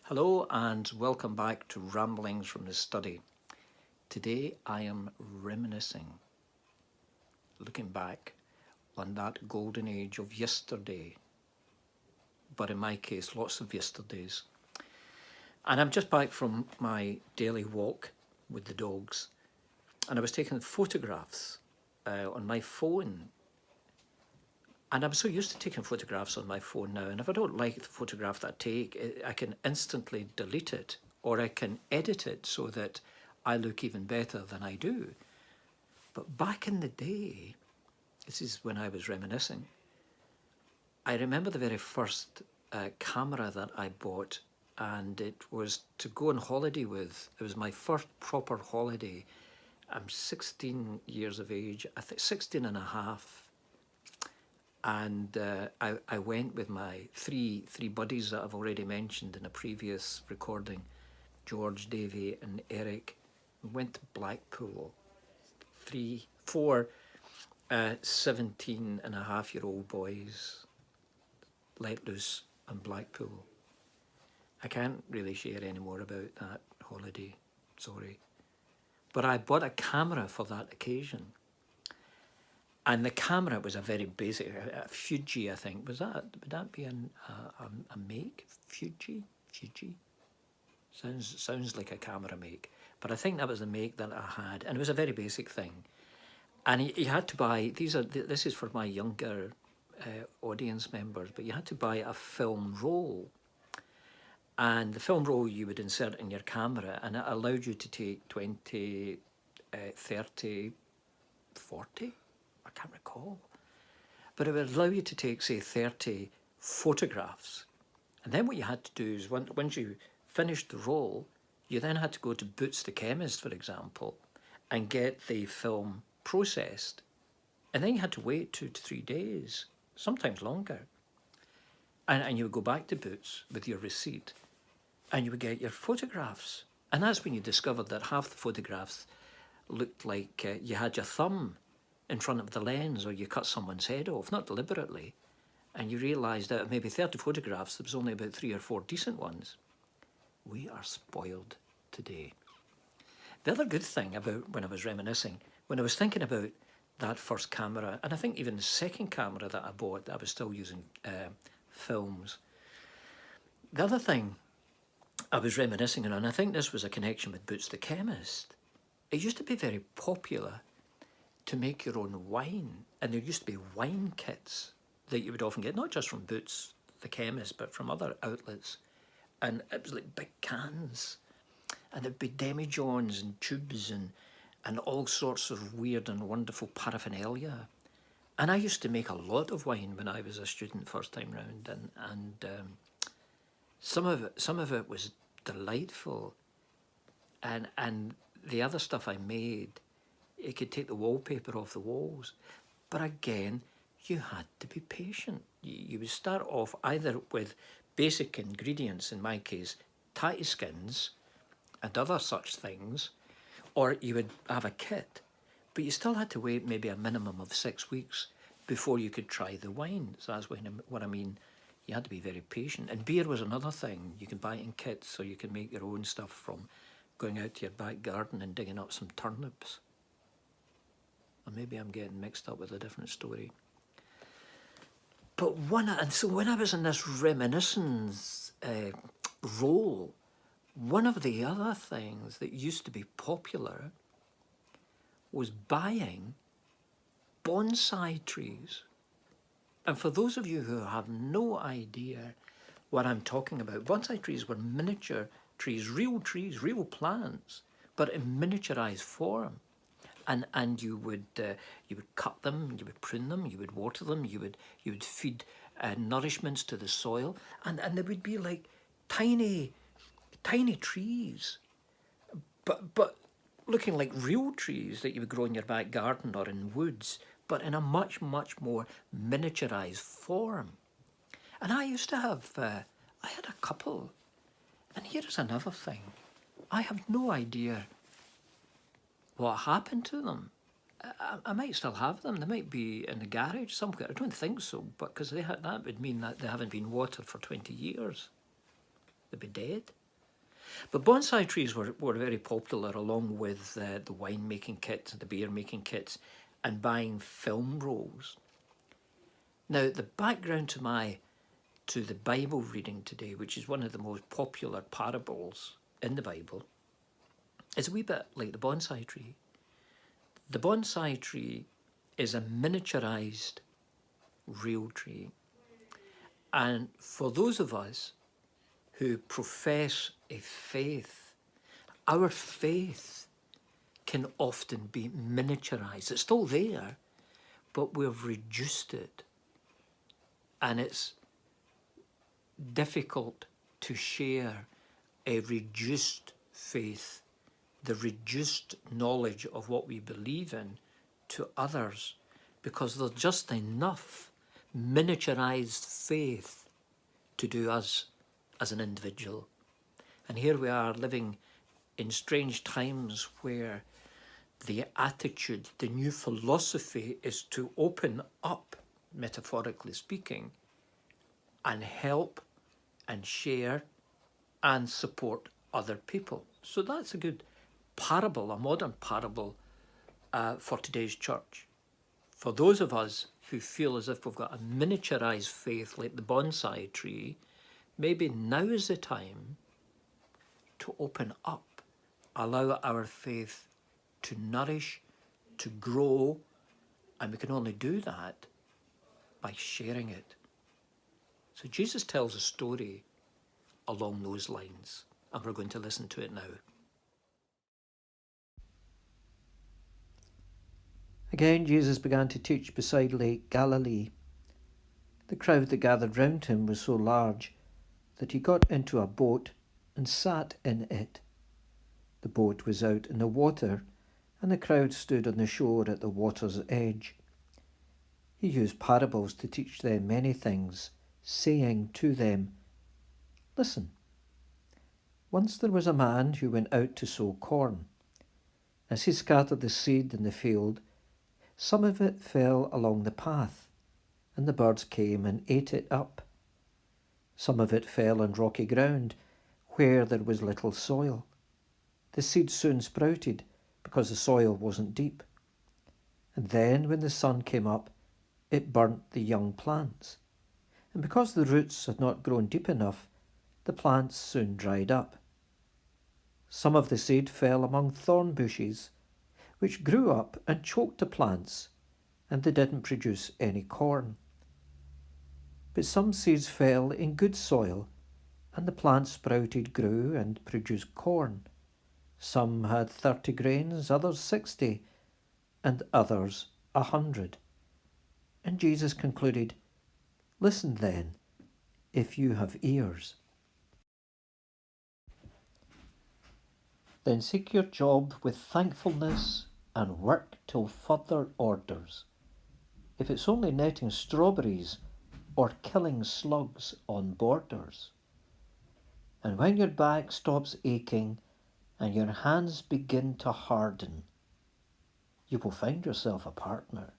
Hello and welcome back to Ramblings from the Study. Today I am reminiscing, looking back on that golden age of yesterday, but in my case, lots of yesterdays. And I'm just back from my daily walk with the dogs, and I was taking photographs on my phone. And I'm so used to taking photographs on my phone now, and if I don't like the photograph that I take, I can instantly delete it, or I can edit it so that I look even better than I do. But back in the day, this is when I was reminiscing, I remember the very first camera that I bought, and it was to go on holiday with. It was my first proper holiday. I'm 16 years of age, I think 16 and a half. And I went with my three buddies that I've already mentioned in a previous recording, George, Davy and Eric. We went to Blackpool, four 17 and a half year old boys let loose on Blackpool. I can't really share any more about that holiday, sorry. But I bought a camera for that occasion. And the camera was a very basic, a Fuji, I think. Would that be a make? Fuji? Sounds like a camera make. But I think that was the make that I had. And it was a very basic thing. And you had to buy, this is for my younger audience members, but you had to buy a film roll. And the film roll you would insert in your camera, and it allowed you to take 20, 30, 40? I can't recall. But it would allow you to take, say, 30 photographs. And then what you had to do is, once you finished the roll, you then had to go to Boots the chemist, for example, and get the film processed. And then you had to wait 2 to 3 days, sometimes longer. And you would go back to Boots with your receipt, and you would get your photographs. And that's when you discovered that half the photographs looked like you had your thumb in front of the lens, or you cut someone's head off, not deliberately. And you realised that maybe 30 photographs, there was only about 3 or 4 decent ones. We are spoiled today. The other good thing about when I was reminiscing, when I was thinking about that first camera, and I think even the second camera that I bought, I was still using films. The other thing I was reminiscing on, and I think this was a connection with Boots the chemist, it used to be very popular to make your own wine. And there used to be wine kits that you would often get, not just from Boots the chemist, but from other outlets. And it was like big cans. And there'd be demijohns and tubes and all sorts of weird and wonderful paraphernalia. And I used to make a lot of wine when I was a student first time round. And some of it was delightful. And the other stuff I made, it could take the wallpaper off the walls. But again, you had to be patient. You would start off either with basic ingredients, in my case, tatty skins and other such things, or you would have a kit. But you still had to wait maybe a minimum of 6 weeks before you could try the wine. So that's what I mean. You had to be very patient. And beer was another thing. You could buy it in kits, so you could make your own stuff from going out to your back garden and digging up some turnips. Or maybe I'm getting mixed up with a different story. But so when I was in this reminiscence role, one of the other things that used to be popular was buying bonsai trees. And for those of you who have no idea what I'm talking about, bonsai trees were miniature trees, real plants, but in miniaturized form. And you would cut them, you would prune them, you would water them, you would feed nourishments to the soil, and they would be like tiny trees, but looking like real trees that you would grow in your back garden or in woods, but in a much more miniaturized form. And I used to have, I had a couple, and here's another thing, I have no idea what happened to them. I might still have them. They might be in the garage somewhere. I don't think so, but because that would mean that they haven't been watered for 20 years. they'd be dead. But bonsai trees were very popular, along with the wine making kits, the beer making kits, and buying film rolls. Now, the background to the Bible reading today, which is one of the most popular parables in the Bible, is a wee bit like the bonsai tree. The bonsai tree is a miniaturized real tree. And for those of us who profess a faith, our faith can often be miniaturized. It's still there, but we've reduced it. And it's difficult to share a reduced faith, the reduced knowledge of what we believe in, to others, because there's just enough miniaturized faith to do us as an individual. And here we are living in strange times where the attitude, the new philosophy is to open up, metaphorically speaking, and help and share and support other people. So that's a good parable, a modern parable for today's church. For those of us who feel as if we've got a miniaturized faith like the bonsai tree, maybe now is the time to open up, allow our faith to nourish, to grow, and we can only do that by sharing it. So Jesus tells a story along those lines, and we're going to listen to it now. Again, Jesus began to teach beside Lake Galilee. The crowd that gathered round him was so large that he got into a boat and sat in it. The boat was out in the water, and the crowd stood on the shore at the water's edge. He used parables to teach them many things, saying to them, "Listen, once there was a man who went out to sow corn. As he scattered the seed in the field, some of it fell along the path, and the birds came and ate it up. Some of it fell on rocky ground, where there was little soil. The seed soon sprouted, because the soil wasn't deep. And then, when the sun came up, it burnt the young plants. And because the roots had not grown deep enough, the plants soon dried up. Some of the seed fell among thorn bushes, which grew up and choked the plants, and they didn't produce any corn. But some seeds fell in good soil, and the plants sprouted, grew, and produced corn. Some had 30 grains, others 60, and others 100. And Jesus concluded, "Listen then, if you have ears. Then seek your job with thankfulness and work till further orders. If it's only netting strawberries or killing slugs on borders. And when your back stops aching and your hands begin to harden, you will find yourself a partner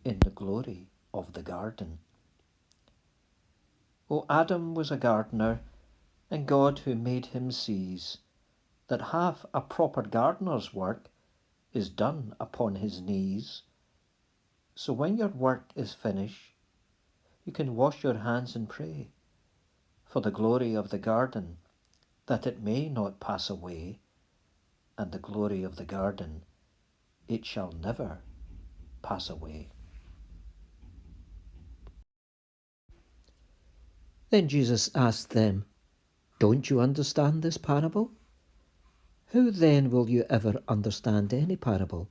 in the glory of the garden." O Adam was a gardener, and God who made him sees that half a proper gardener's work is done upon his knees. So when your work is finished, you can wash your hands and pray for the glory of the garden, that it may not pass away, and the glory of the garden, it shall never pass away. Then Jesus asked them, "Don't you understand this parable? How then will you ever understand any parable?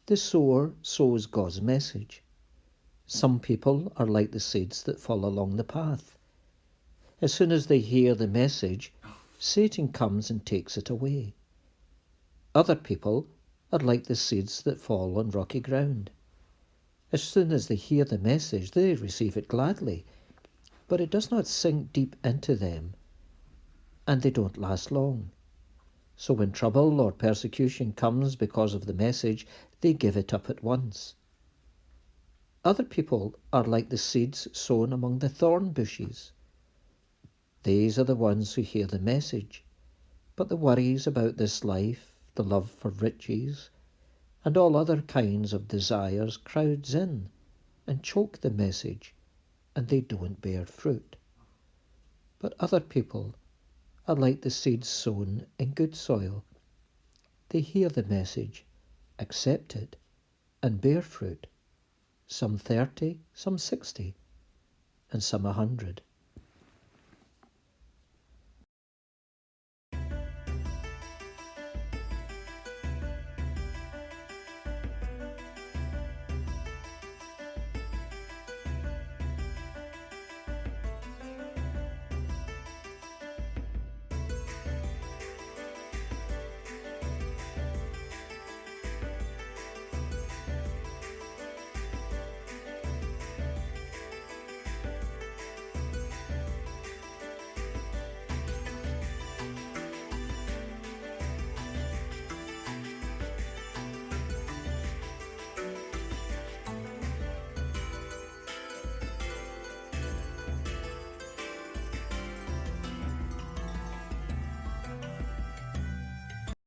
The sower sows God's message. Some people are like the seeds that fall along the path. As soon as they hear the message, Satan comes and takes it away. Other people are like the seeds that fall on rocky ground. As soon as they hear the message, they receive it gladly, but it does not sink deep into them, and they don't last long. So when trouble or persecution comes because of the message, they give it up at once. Other people are like the seeds sown among the thorn bushes. These are the ones who hear the message, but the worries about this life, the love for riches, and all other kinds of desires crowds in and choke the message, and they don't bear fruit. But other people are like the seeds sown in good soil. They hear the message, accept it, and bear fruit, some 30, some 60, and some 100.